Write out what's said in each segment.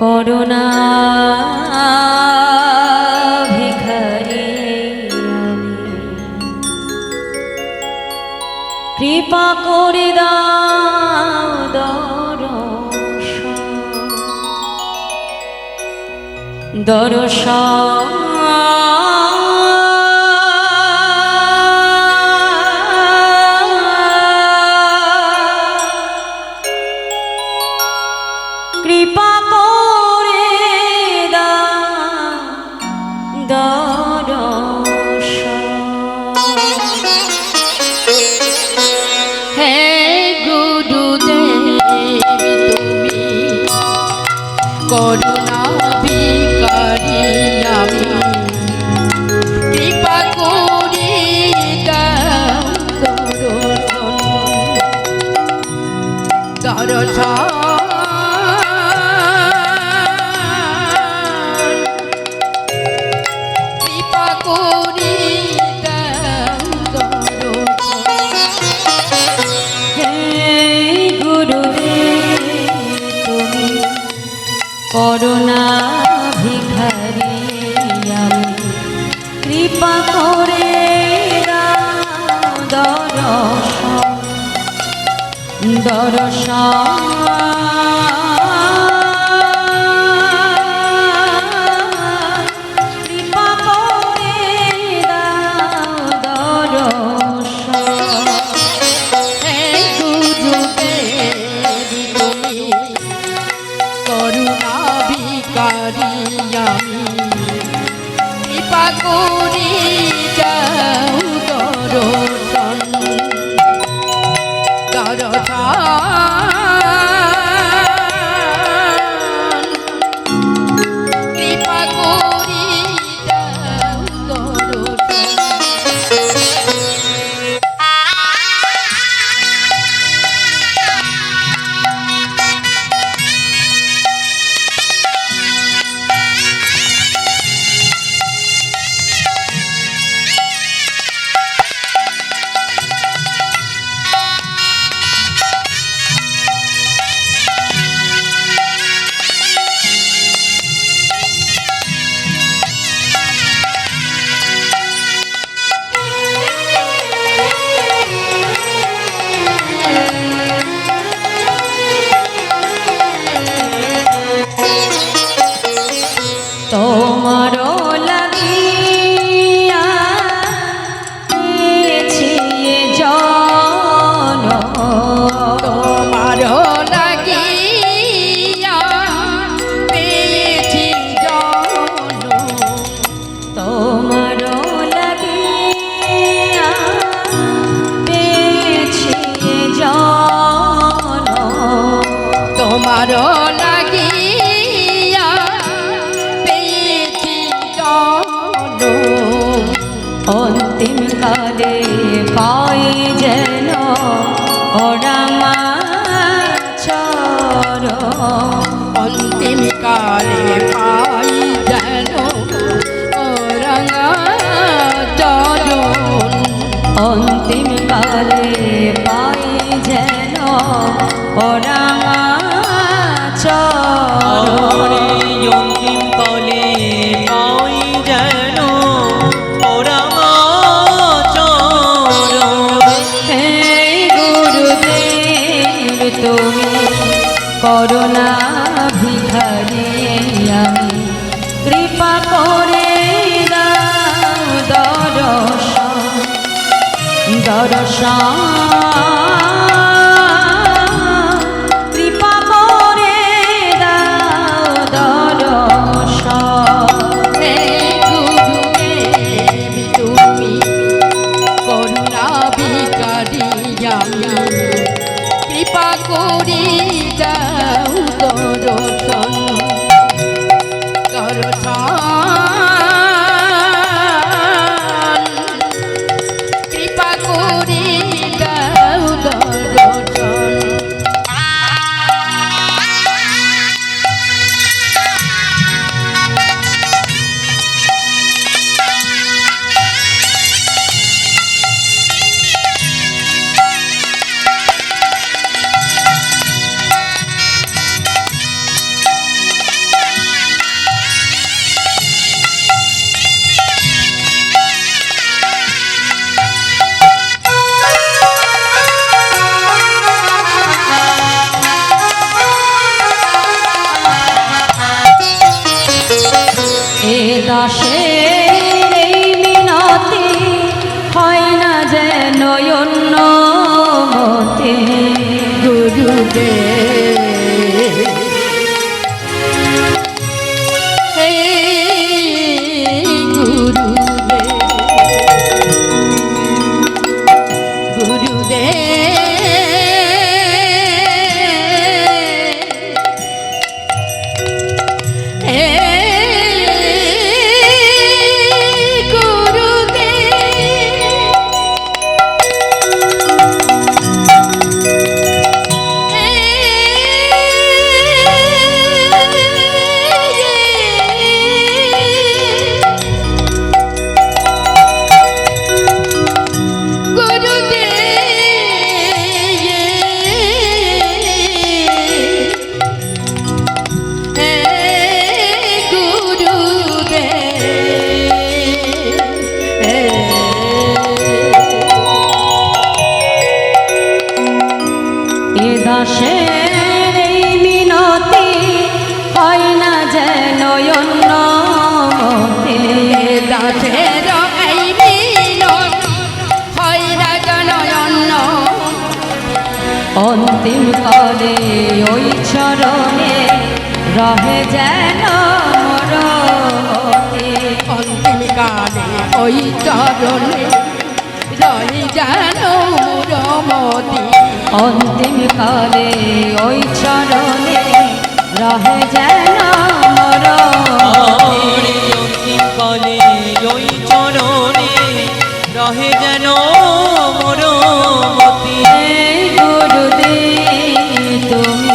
করুণা ভিখারি আমি, কৃপা করে দাও দর্শন কৃপা করে দাও দর্শন। হে গুরুদেব তুমি করুণা ভিখারি আমি, কৃপা করে দাও দর্শন। করুণা ভিখারি আমি, কৃপা করে দাও দর্শন কৃপা করে দাও দর্শন। হে গুরুদেব তুমি করুণা ভিখারি আমি, কৃপা করে দাও দর্শন কৃপা করে দাও দর্শন। তোমারও লাগিয়া পেয়েছি জন, তোমারও লাগিয়া পেয়েছি জন, তোমারও লাগিয়া পেয়েছি জন, তোমারও লাগিয়া পেয়েছি জন, অন্তিম কালে পাই যেন ওরামা চর, অন্তিম কালে পাই যেন রাঙা চরণ, অন্তিম কালে পাই যেন ওরামা চর, অন্তিম কালে পাই যেন ওরামা চরণ। হে গুরুদেব তুমি করুণা ভিখারি আমি, কৃপা করে দাও দর্শন কৃপা করে দাও দর্শন। হে গুরুদেব তুমি করুণা ভিখারি আমি, কৃপা করে দাও দর্শন কৃপা করে দাও দাসের এই মিনতি হয় না যেন অন্য মতে। গুরুদেব হে দাসের এই মিনতি হয় না যেন অন্য মতে। দাসের এই মিনতি হয় না যেন অন্য। অন্তিম কালে ওই চরণে রহে যেন মোর মতি। অন্তিম কালে ওই চরণে রহি যেন মোরমতি। অন্তিম কালে ওই চরণে রহে যেন মোর ওরে অন্তিম কালে ওই চরণে রহে যেন মোর মতি। গুরুদেব তুমি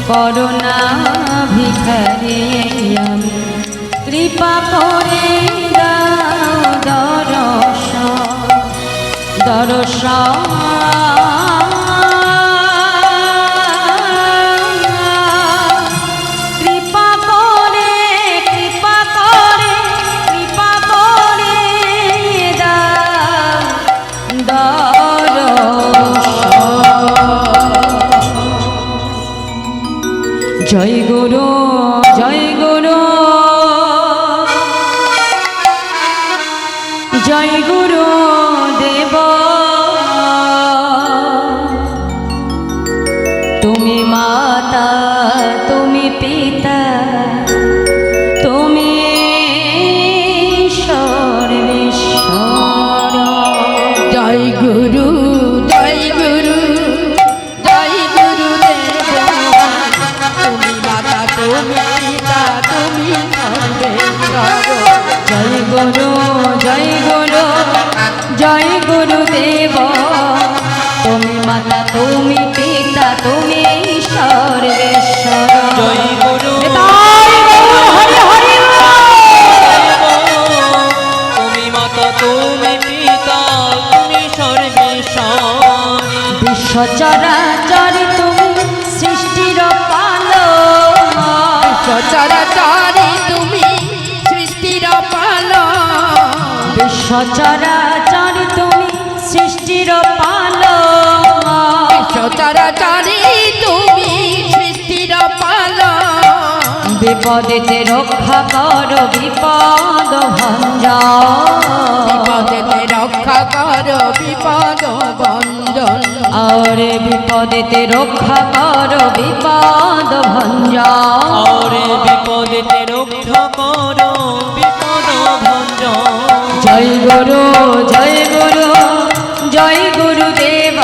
করুণা ভিখারি আমি কৃপা করে দাও দর্শন কৃপা করে দাও দর্শন। জয় গুরু জয় গুরু জয় গুরু দেব। তুমি মাতা তুমি পিতা তুমি সর্বেশ্বর। জয় গুরু জয় গুরু জয় গুরু দেব। তুমি মাতা তুমি পিতা তুমি সর্বেশ্বর। জয় গুরু জয় গুরু জয় গুরু দেব। তুমি মাতা তুমি পিতা তুমি সর্বেশ্বর। জয় গুরু হরি হরি তুমি মাতা তুমি পিতা তুমি সর্বেশ্বর। বিশ্ব চরাচর তুমি সৃষ্টির পালক। সচরাচরে তুমি সৃষ্টির পালক। বিশ্ব চরাচর তুমি সৃষ্টির পালক। সচরাচরে তুমি সৃষ্টির পালক। বিপদেতে রক্ষা কর বিপদ ভঞ্জন। বিপদেতে রক্ষা কর বিপদ ভঞ্জন। और বিপদেতে রক্ষা কর বিপদ ভঞ্জন। ওরে বিপদেতে রক্ষা করো বিপদ ভঞ্জন। জয় গুরু জয় গুরু জয় গুরুদেব।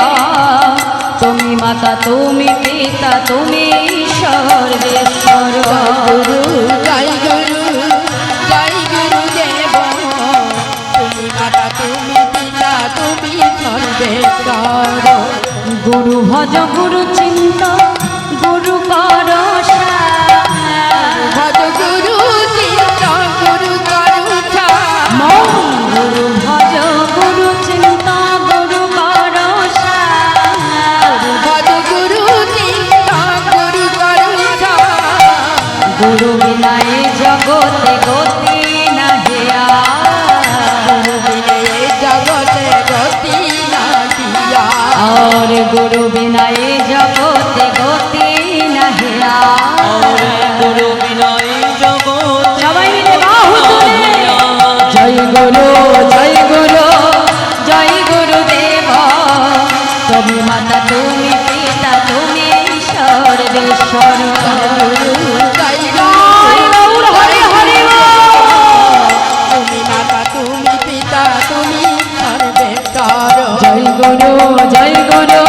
তুমি মাতা তুমি পিতা তুমি সর্বেশ্বর। গুরু জয় গুরু জয় গুরু দেব। তুমি মাতা তুমি পিতা তুমি সর্বেশ্বর। গুরু ভজ গুরু চিন্ত গুরু কর ভজ গুরু চিন্ত গুরু করুছা। গুরু ভজ গুরু চিন্ত গুরু কর ভজ গুরু চিন্ত গুরু করুছা। গুরু বিনায় জগতে গতি নাহিয়া। গুরু বিনে জগতে গতি না দিয়া। और गुरु बिनाय जगते गति नहिया। ওরে গুরু বিনয় জগৎ সবাই মিলে বাহু তুলে সর্বেশ্বর জয় জয় গৌর হরি হরি বল। তুমি মাতা তুমি পিতা তুমি সর্বেশ্বর জয় গুরু জয় গুরু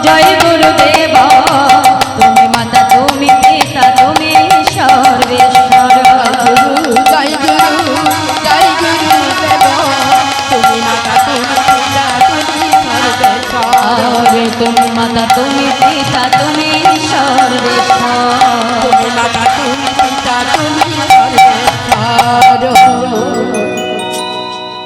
জয় গুরুদেব তুমি মাতা তুমি পিতা তুমি সর্বেশ্বর জয় গুরু জয় গুরু দেব তুমি মাতা তুমি পিতা তুমি সর্বেশ্বর তুমি মাতা তুমি পিতা তুমি সর্বেশ্বর